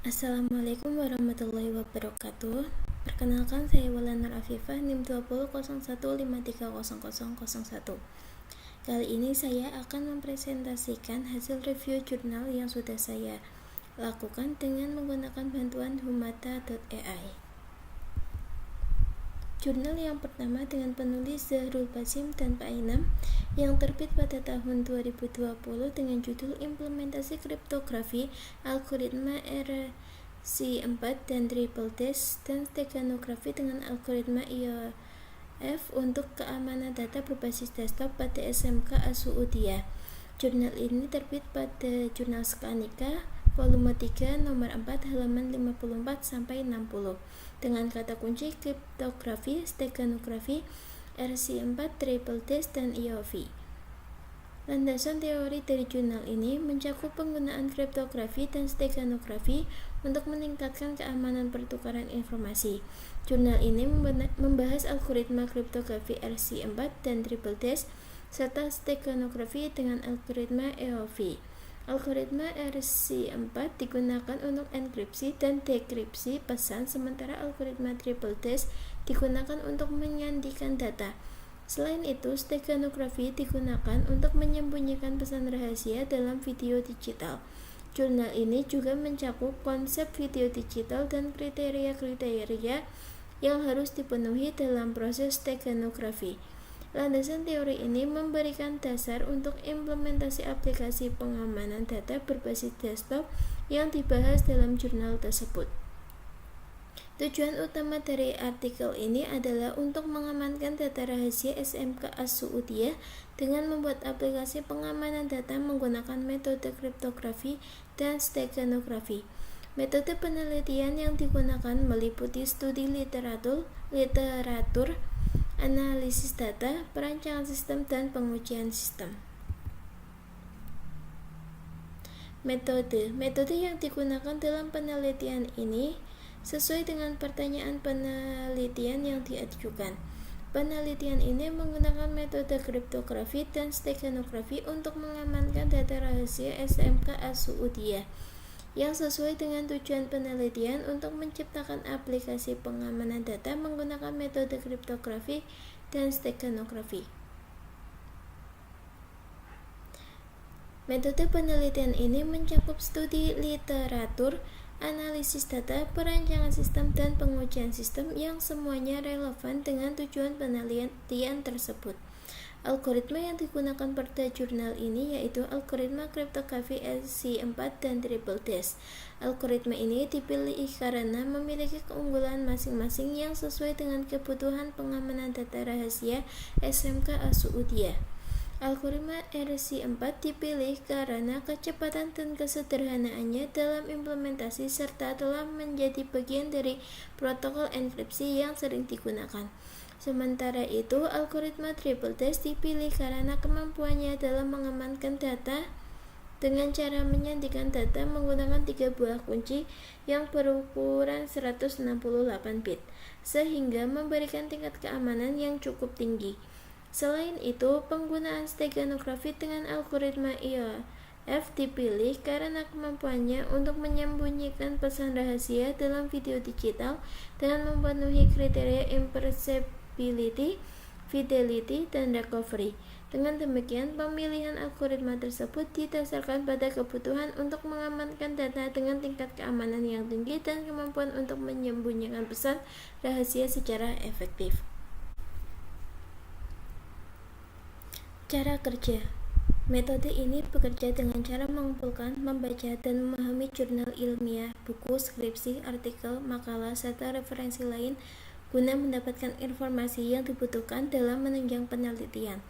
Assalamualaikum warahmatullahi wabarakatuh. Perkenalkan, saya Wulan Nur Afifah, NIM 2001530001. Kali ini saya akan mempresentasikan hasil review jurnal yang sudah saya lakukan dengan menggunakan bantuan humata.ai. Jurnal yang pertama dengan penulis Zahrul Basim dan Pak Ainam yang terbit pada tahun 2020 dengan judul Implementasi Kriptografi Algoritma RC4 dan Triple Dash dan Steganografi dengan algoritma IOF untuk keamanan data berbasis desktop pada SMK As-Suudiyah. Jurnal ini terbit pada Jurnal Sekanika volume 3 nomor 4 halaman 54-60 dengan kata kunci kriptografi, steganografi, RC4, Triple Dash, dan IOV. Landasan teori dari jurnal ini mencakup penggunaan kriptografi dan steganografi untuk meningkatkan keamanan pertukaran informasi. Jurnal ini membahas algoritma kriptografi RC4 dan Triple Dash serta steganografi dengan algoritma IOV. Algoritma RC4 digunakan untuk enkripsi dan dekripsi pesan, sementara algoritma Triple Dash digunakan untuk menyandikan data. Selain itu, steganografi digunakan untuk menyembunyikan pesan rahasia dalam video digital. Jurnal ini juga mencakup konsep video digital dan kriteria-kriteria yang harus dipenuhi dalam proses steganografi. Landasan teori ini memberikan dasar untuk implementasi aplikasi pengamanan data berbasis desktop yang dibahas dalam jurnal tersebut. Tujuan utama dari artikel ini adalah untuk mengamankan data rahasia SMK As-Suudiyah dengan membuat aplikasi pengamanan data menggunakan metode kriptografi dan steganografi. Metode penelitian yang digunakan meliputi studi literatur, analisis data, perancangan sistem, dan pengujian sistem. Metode yang digunakan dalam penelitian ini sesuai dengan pertanyaan penelitian yang diajukan. Penelitian ini menggunakan metode kriptografi dan steganografi untuk mengamankan data rahasia SMK As-Suudiyah yang sesuai dengan tujuan penelitian untuk menciptakan aplikasi pengamanan data menggunakan metode kriptografi dan steganografi. Metode penelitian ini mencakup studi literatur, analisis data, perancangan sistem, dan pengujian sistem yang semuanya relevan dengan tujuan penelitian tersebut. Algoritma yang digunakan pada jurnal ini yaitu algoritma kriptografi RC4 dan Triple Dash. Algoritma ini dipilih karena memiliki keunggulan masing-masing yang sesuai dengan kebutuhan pengamanan data rahasia SMK As-Suudiyah. Algoritma RC4 dipilih karena kecepatan dan kesederhanaannya dalam implementasi serta telah menjadi bagian dari protokol enkripsi yang sering digunakan. Sementara itu, algoritma Triple Dash dipilih karena kemampuannya dalam mengamankan data dengan cara menyandikan data menggunakan 3 buah kunci yang berukuran 168 bit, sehingga memberikan tingkat keamanan yang cukup tinggi. Selain itu, penggunaan steganografi dengan algoritma IOF dipilih karena kemampuannya untuk menyembunyikan pesan rahasia dalam video digital dengan memenuhi kriteria imperceptibility, fidelity, dan recovery. Dengan demikian, pemilihan algoritma tersebut didasarkan pada kebutuhan untuk mengamankan data dengan tingkat keamanan yang tinggi dan kemampuan untuk menyembunyikan pesan rahasia secara efektif. Cara kerja. Metode ini bekerja dengan cara mengumpulkan, membaca, dan memahami jurnal ilmiah, buku, skripsi, artikel, makalah, serta referensi lain guna mendapatkan informasi yang dibutuhkan dalam menunjang penelitian.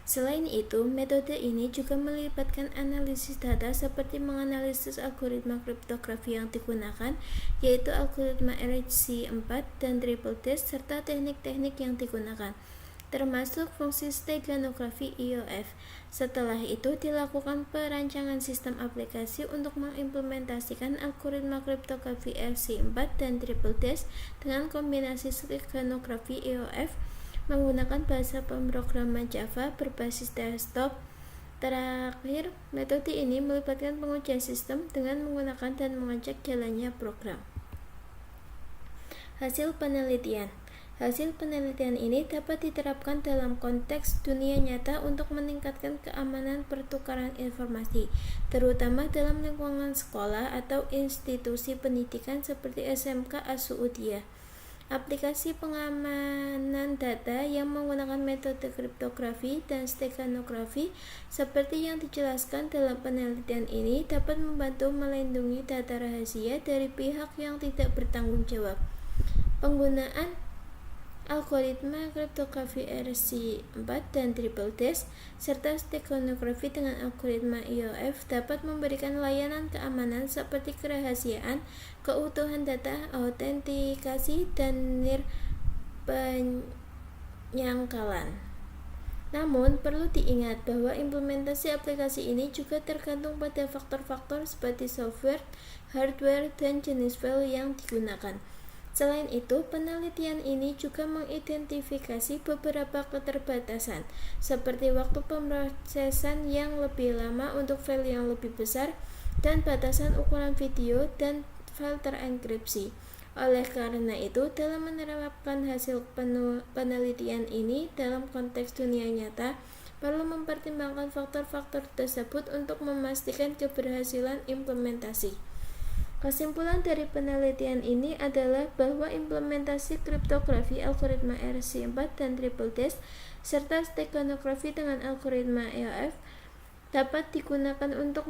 Selain itu, metode ini juga melibatkan analisis data seperti menganalisis algoritma kriptografi yang digunakan, yaitu algoritma RC4 dan Triple Dash, serta teknik-teknik yang digunakan, termasuk fungsi steganografi IOF. Setelah itu dilakukan perancangan sistem aplikasi untuk mengimplementasikan algoritma kriptografi RC4 dan Triple Dash dengan kombinasi steganografi IOF menggunakan bahasa pemrograman Java berbasis desktop Terakhir, metode ini melibatkan pengujian sistem dengan menggunakan dan mengecek jalannya program. Hasil penelitian. Hasil penelitian ini dapat diterapkan dalam konteks dunia nyata untuk meningkatkan keamanan pertukaran informasi, terutama dalam lingkungan sekolah atau institusi pendidikan seperti SMK As-Suudiyah. Aplikasi pengamanan data yang menggunakan metode kriptografi dan steganografi seperti yang dijelaskan dalam penelitian ini dapat membantu melindungi data rahasia dari pihak yang tidak bertanggung jawab. Penggunaan algoritma kriptografi RC4 dan Triple Dash serta steganografi dengan algoritma IOF dapat memberikan layanan keamanan seperti kerahasiaan, keutuhan data, autentikasi, dan penyangkalan. Namun, perlu diingat bahwa implementasi aplikasi ini juga tergantung pada faktor-faktor seperti software, hardware, dan jenis file yang digunakan. Selain itu, penelitian ini juga mengidentifikasi beberapa keterbatasan, seperti waktu pemrosesan yang lebih lama untuk file yang lebih besar, dan batasan ukuran video dan file terenkripsi. Oleh karena itu, dalam menerapkan hasil penelitian ini dalam konteks dunia nyata, perlu mempertimbangkan faktor-faktor tersebut untuk memastikan keberhasilan implementasi. Kesimpulan dari penelitian ini adalah bahwa implementasi kriptografi algoritma RC4 dan Triple Dash serta steganografi dengan algoritma IOF dapat digunakan untuk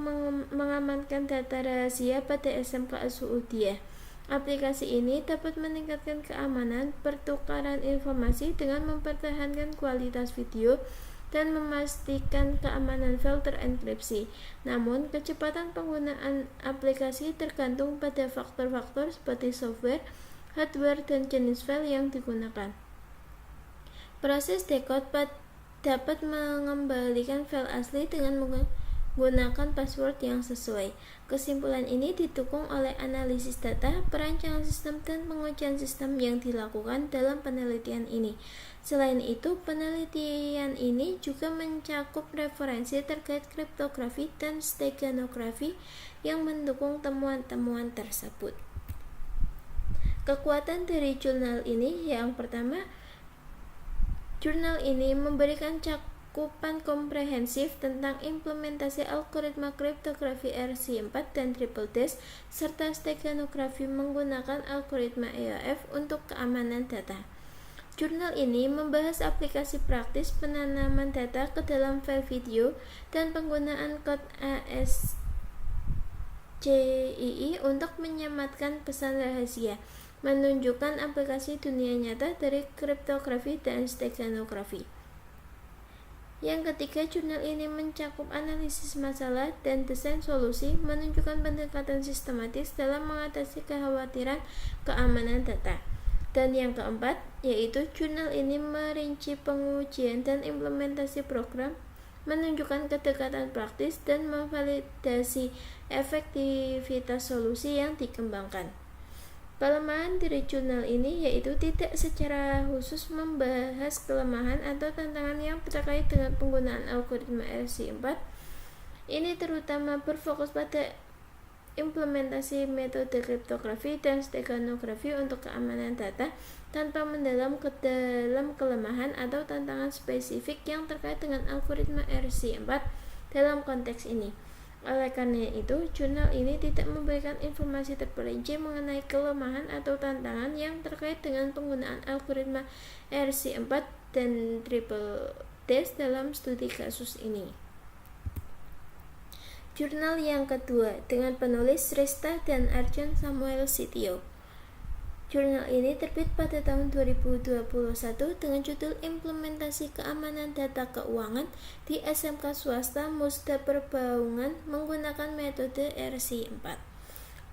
mengamankan data rahasia pada SMK As-Suudiyah. Aplikasi ini dapat meningkatkan keamanan pertukaran informasi dengan mempertahankan kualitas video dan memastikan keamanan file terenkripsi. Namun, kecepatan penggunaan aplikasi tergantung pada faktor-faktor seperti software, hardware, dan jenis file yang digunakan. Proses decode dapat mengembalikan file asli dengan menggunakan password yang sesuai. Kesimpulan ini didukung oleh analisis data, perancangan sistem, dan pengujian sistem yang dilakukan dalam penelitian ini. Selain itu, penelitian ini juga mencakup referensi terkait kriptografi dan steganografi yang mendukung temuan-temuan tersebut. Kekuatan dari jurnal ini, yang pertama, jurnal ini memberikan cakupan komprehensif tentang implementasi algoritma kriptografi RC4 dan Triple Dash serta steganografi menggunakan algoritma IOF untuk keamanan data. Jurnal ini membahas aplikasi praktis penanaman data ke dalam file video dan penggunaan kode ASCII untuk menyematkan pesan rahasia, menunjukkan aplikasi dunia nyata dari kriptografi dan steganografi. Yang ketiga, jurnal ini mencakup analisis masalah dan desain solusi, menunjukkan pendekatan sistematis dalam mengatasi kekhawatiran keamanan data. Dan yang keempat, yaitu jurnal ini merinci pengujian dan implementasi program, menunjukkan kedekatan praktis dan memvalidasi efektivitas solusi yang dikembangkan. Kelemahan dari jurnal ini yaitu tidak secara khusus membahas kelemahan atau tantangan yang terkait dengan penggunaan algoritma RC4. Ini terutama berfokus pada implementasi metode kriptografi dan steganografi untuk keamanan data tanpa mendalam ke dalam kelemahan atau tantangan spesifik yang terkait dengan algoritma RC4 dalam konteks ini. Oleh karena itu, jurnal ini tidak memberikan informasi terperinci mengenai kelemahan atau tantangan yang terkait dengan penggunaan algoritma RC4 dan Triple Dash dalam studi kasus ini. Jurnal yang kedua dengan penulis Shrestha dan Arjun Samuel Sitio. Jurnal ini terbit pada tahun 2021 dengan judul Implementasi Keamanan Data Keuangan di SMK Swasta Musda Perbaungan menggunakan metode RC4.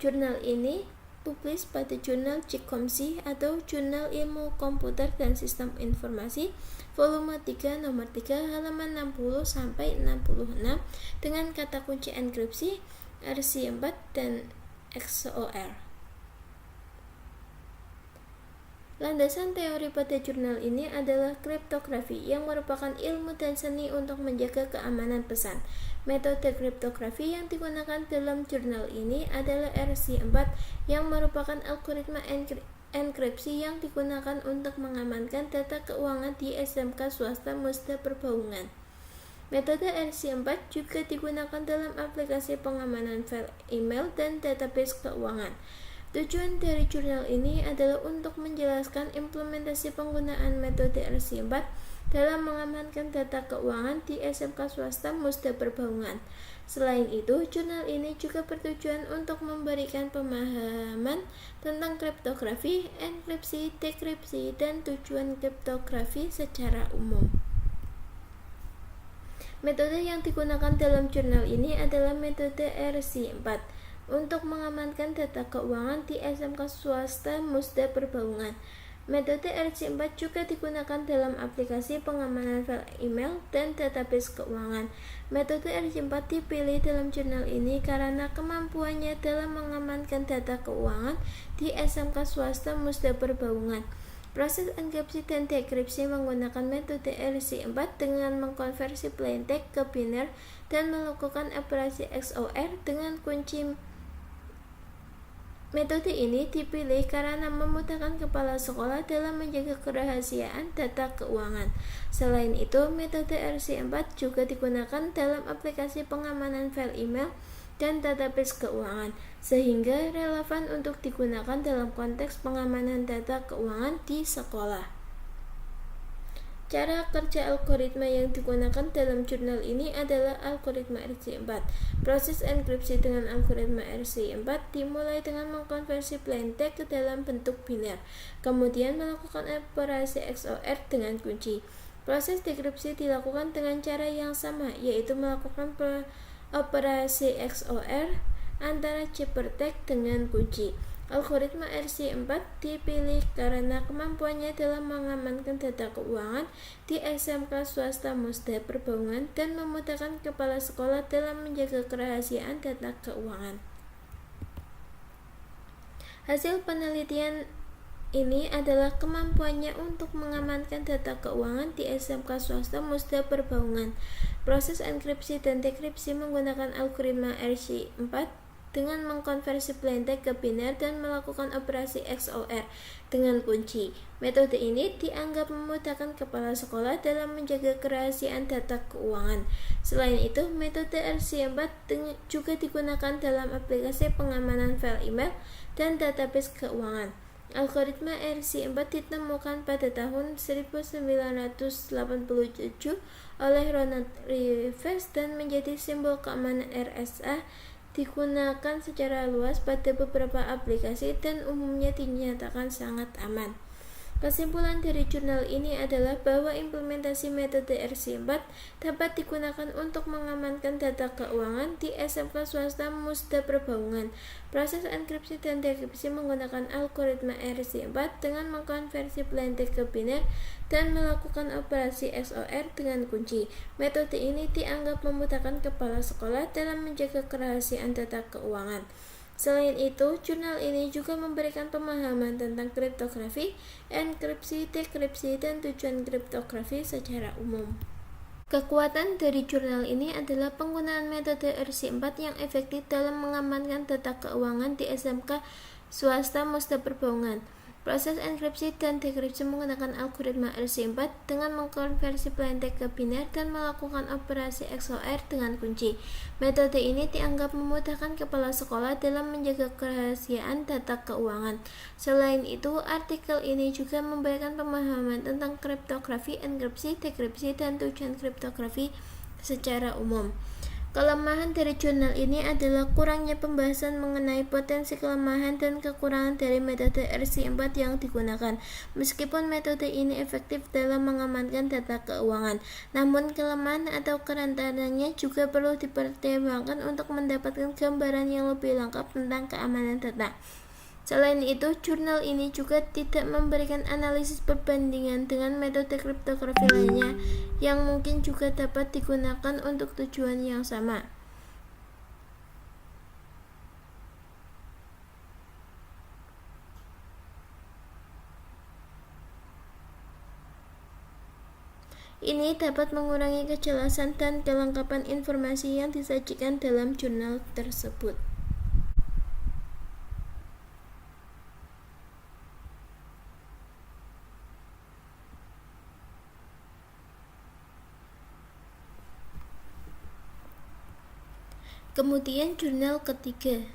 Jurnal ini publis pada jurnal Cikomsi atau Jurnal Ilmu Komputer dan Sistem Informasi volume 3 nomor 3 halaman 60-66 dengan kata kunci enkripsi, RC4 dan XOR. Landasan teori pada jurnal ini adalah kriptografi, yang merupakan ilmu dan seni untuk menjaga keamanan pesan. Metode kriptografi yang digunakan dalam jurnal ini adalah RC4, yang merupakan algoritma enkripsi yang digunakan untuk mengamankan data keuangan di SMK swasta Musda Perbaungan. Metode RC4 juga digunakan dalam aplikasi pengamanan file email dan database keuangan. Tujuan dari jurnal ini adalah untuk menjelaskan implementasi penggunaan metode RC4 dalam mengamankan data keuangan di SMK swasta Musda Perbaungan. Selain itu, jurnal ini juga bertujuan untuk memberikan pemahaman tentang kriptografi, enkripsi, dekripsi, dan tujuan kriptografi secara umum. Metode yang digunakan dalam jurnal ini adalah metode RC4 untuk mengamankan data keuangan di SMK swasta Musda Perbaungan. Metode RC4 juga digunakan dalam aplikasi pengamanan file email dan database keuangan. Metode RC4 dipilih dalam jurnal ini karena kemampuannya dalam mengamankan data keuangan di SMK swasta Musda Perbaungan. Proses enkripsi dan dekripsi menggunakan metode RC4 dengan mengkonversi plain text ke biner dan melakukan operasi XOR dengan kunci. Metode ini dipilih karena memudahkan kepala sekolah dalam menjaga kerahasiaan data keuangan. Selain itu, metode RC4 juga digunakan dalam aplikasi pengamanan file email dan database keuangan, sehingga relevan untuk digunakan dalam konteks pengamanan data keuangan di sekolah. Cara kerja algoritma yang digunakan dalam jurnal ini adalah algoritma RC4. Proses enkripsi dengan algoritma RC4 dimulai dengan mengkonversi plain text ke dalam bentuk biner, kemudian melakukan operasi XOR dengan kunci. Proses dekripsi dilakukan dengan cara yang sama, yaitu melakukan operasi XOR antara ciphertext dengan kunci. Algoritma RC4 dipilih karena kemampuannya dalam mengamankan data keuangan di SMK swasta Musda Perbaungan dan memudahkan kepala sekolah dalam menjaga kerahasiaan data keuangan. Hasil penelitian ini adalah kemampuannya untuk mengamankan data keuangan di SMK swasta Musda Perbaungan. Proses enkripsi dan dekripsi menggunakan algoritma RC4 dengan mengkonversi plain text ke biner dan melakukan operasi XOR dengan kunci. Metode ini dianggap memudahkan kepala sekolah dalam menjaga kerahasiaan data keuangan. Selain itu, metode RC4 juga digunakan dalam aplikasi pengamanan file email dan database keuangan. Algoritma RC4 ditemukan pada tahun 1987 oleh Ronald Rives dan menjadi simbol keamanan RSA, digunakan secara luas pada beberapa aplikasi dan umumnya dinyatakan sangat aman. Kesimpulan dari jurnal ini adalah bahwa implementasi metode RC4 dapat digunakan untuk mengamankan data keuangan di SMK swasta Musda Perbaungan. Proses enkripsi dan dekripsi menggunakan algoritma RC4 dengan mengkonversi plain text ke biner dan melakukan operasi XOR dengan kunci. Metode ini dianggap memudahkan kepala sekolah dalam menjaga kerahasiaan data keuangan. Selain itu, jurnal ini juga memberikan pemahaman tentang kriptografi, enkripsi, dekripsi, dan tujuan kriptografi secara umum. Kekuatan dari jurnal ini adalah penggunaan metode RC4 yang efektif dalam mengamankan data keuangan di SMK swasta Musda Perbaungan. Proses enkripsi dan dekripsi menggunakan algoritma RC4 dengan mengkonversi plain text ke biner dan melakukan operasi XOR dengan kunci. Metode ini dianggap memudahkan kepala sekolah dalam menjaga kerahasiaan data keuangan. Selain itu, artikel ini juga memberikan pemahaman tentang kriptografi, enkripsi, dekripsi, dan tujuan kriptografi secara umum. Kelemahan dari jurnal ini adalah kurangnya pembahasan mengenai potensi kelemahan dan kekurangan dari metode RC4 yang digunakan. Meskipun metode ini efektif dalam mengamankan data keuangan, namun kelemahan atau kerentanannya juga perlu dipertimbangkan untuk mendapatkan gambaran yang lebih lengkap tentang keamanan data. Selain itu, jurnal ini juga tidak memberikan analisis perbandingan dengan metode kriptografi lainnya yang mungkin juga dapat digunakan untuk tujuan yang sama. Ini dapat mengurangi kejelasan dan kelengkapan informasi yang disajikan dalam jurnal tersebut. Kemudian jurnal ketiga.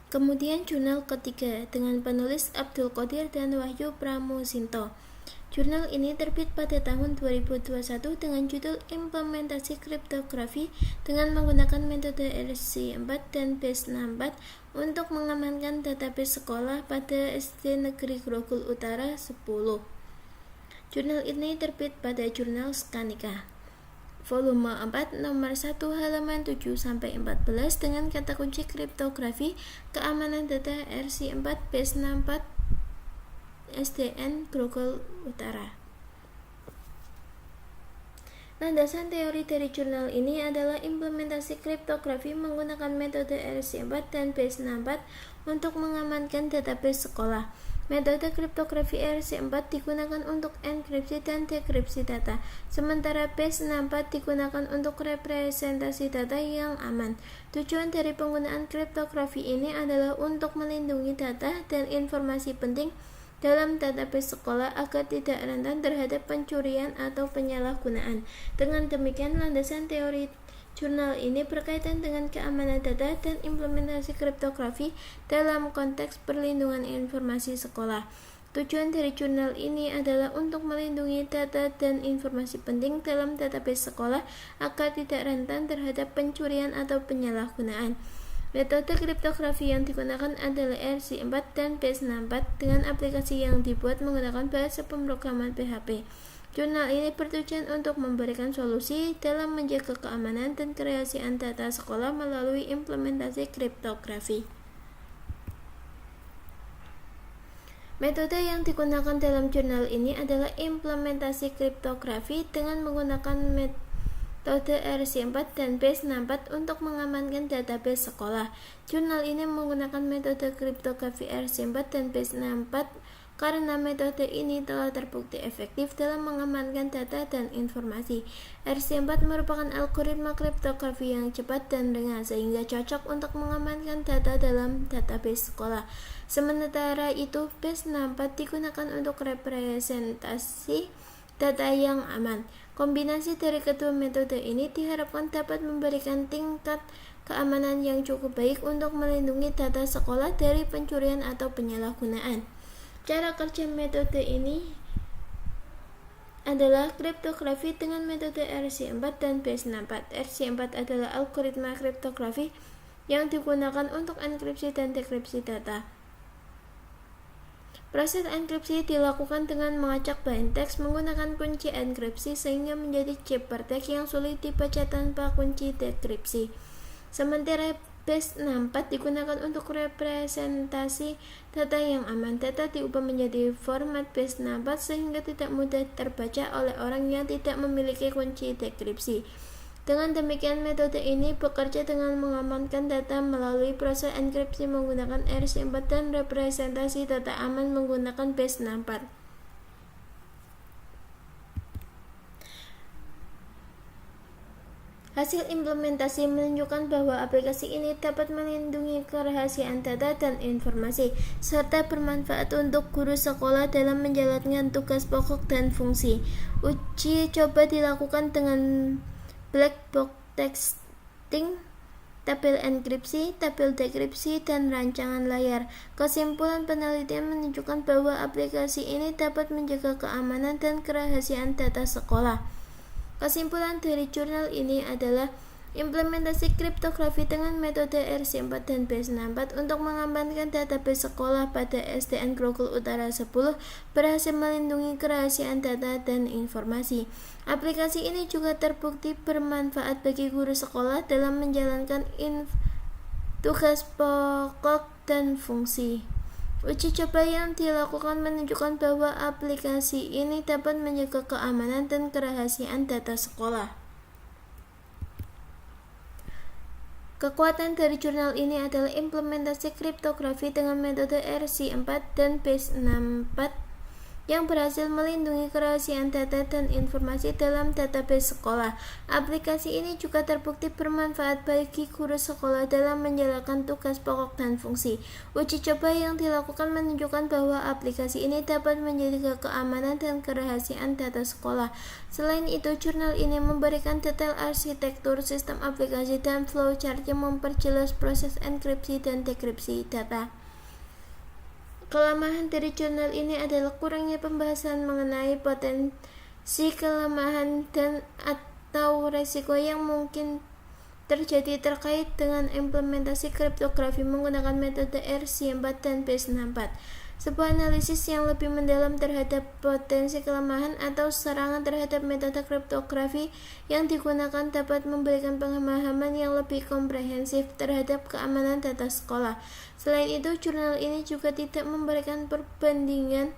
Kemudian jurnal ketiga dengan penulis Abdul Qadir dan Wahyu Pramusinto. Jurnal ini terbit pada tahun 2021 dengan judul Implementasi Kriptografi dengan menggunakan metode RC4 dan BES64 untuk mengamankan database sekolah pada SD Negeri Grogol Utara 10. Jurnal ini terbit pada Jurnal Skanika. Volume 4 nomor 1 halaman 7-14 dengan kata kunci kriptografi, keamanan data RC4 BES64 SDN Grogol Utara. Landasan teori dari jurnal ini adalah implementasi kriptografi menggunakan metode RC4 dan BES64 untuk mengamankan database sekolah. Metode kriptografi RC4 digunakan untuk enkripsi dan dekripsi data, sementara BES64 digunakan untuk representasi data yang aman. Tujuan dari penggunaan kriptografi ini adalah untuk melindungi data dan informasi penting dalam database sekolah agar tidak rentan terhadap pencurian atau penyalahgunaan. Dengan demikian, landasan teori jurnal ini berkaitan dengan keamanan data dan implementasi kriptografi dalam konteks perlindungan informasi sekolah. Tujuan dari jurnal ini adalah untuk melindungi data dan informasi penting dalam database sekolah agar tidak rentan terhadap pencurian atau penyalahgunaan. Metode kriptografi yang digunakan adalah RC4 dan BES64 dengan aplikasi yang dibuat menggunakan bahasa pemrograman PHP. Jurnal ini bertujuan untuk memberikan solusi dalam menjaga keamanan dan kerahasiaan data sekolah melalui implementasi kriptografi. Metode yang digunakan dalam jurnal ini adalah implementasi kriptografi dengan menggunakan metode RC4 dan BES64 untuk mengamankan database sekolah. Jurnal ini menggunakan metode kriptografi RC4 dan BES64 karena metode ini telah terbukti efektif dalam mengamankan data dan informasi. RC4 merupakan algoritma kriptografi yang cepat dan ringan sehingga cocok untuk mengamankan data dalam database sekolah. Sementara itu, BES64 digunakan untuk representasi data yang aman. Kombinasi dari kedua metode ini diharapkan dapat memberikan tingkat keamanan yang cukup baik untuk melindungi data sekolah dari pencurian atau penyalahgunaan. Cara kerja metode ini adalah kriptografi dengan metode RC4 dan BES64. RC4 adalah algoritma kriptografi yang digunakan untuk enkripsi dan dekripsi data. Proses enkripsi dilakukan dengan mengacak plain text menggunakan kunci enkripsi sehingga menjadi ciphertext yang sulit dibaca tanpa kunci dekripsi. Sementara BES64 digunakan untuk representasi data yang aman. Data diubah menjadi format BES64 sehingga tidak mudah terbaca oleh orang yang tidak memiliki kunci dekripsi. Dengan demikian, metode ini bekerja dengan mengamankan data melalui proses enkripsi menggunakan RC4 dan representasi data aman menggunakan BES64. Hasil implementasi menunjukkan bahwa aplikasi ini dapat melindungi kerahasiaan data dan informasi, serta bermanfaat untuk guru sekolah dalam menjalankan tugas pokok dan fungsi. Uji coba dilakukan dengan black box texting, tabel enkripsi, tabel dekripsi, dan rancangan layar. Kesimpulan penelitian menunjukkan bahwa aplikasi ini dapat menjaga keamanan dan kerahasiaan data sekolah. Kesimpulan dari jurnal ini adalah implementasi kriptografi dengan metode RC4 dan BES64 untuk mengamankan database sekolah pada SDN Grogol Utara 10 berhasil melindungi kerahasiaan data dan informasi. Aplikasi ini juga terbukti bermanfaat bagi guru sekolah dalam menjalankan tugas pokok dan fungsi. Uji coba yang dilakukan menunjukkan bahwa aplikasi ini dapat menjaga keamanan dan kerahasiaan data sekolah. Kekuatan dari jurnal ini adalah implementasi kriptografi dengan metode RC4 dan Base64 yang berhasil melindungi kerahasiaan data dan informasi dalam database sekolah. Aplikasi ini juga terbukti bermanfaat bagi guru sekolah dalam menjalankan tugas pokok dan fungsi. Uji coba yang dilakukan menunjukkan bahwa aplikasi ini dapat menjaga keamanan dan kerahasiaan data sekolah. Selain itu, jurnal ini memberikan detail arsitektur sistem aplikasi dan flowchart yang memperjelas proses enkripsi dan dekripsi data. Kelemahan dari jurnal ini adalah kurangnya pembahasan mengenai potensi kelemahan dan atau resiko yang mungkin terjadi terkait dengan implementasi kriptografi menggunakan metode RC4 dan Base64. Sebuah analisis yang lebih mendalam terhadap potensi kelemahan atau serangan terhadap metode kriptografi yang digunakan dapat memberikan pemahaman yang lebih komprehensif terhadap keamanan data sekolah. Selain itu, jurnal ini juga tidak memberikan perbandingan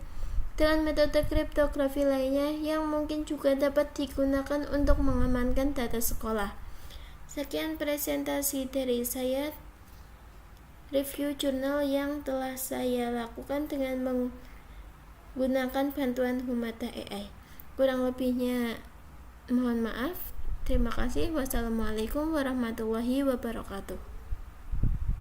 dengan metode kriptografi lainnya yang mungkin juga dapat digunakan untuk mengamankan data sekolah. Sekian presentasi dari saya, review jurnal yang telah saya lakukan dengan menggunakan bantuan Humata AI. Kurang lebihnya mohon maaf. Terima kasih. Wassalamualaikum warahmatullahi wabarakatuh.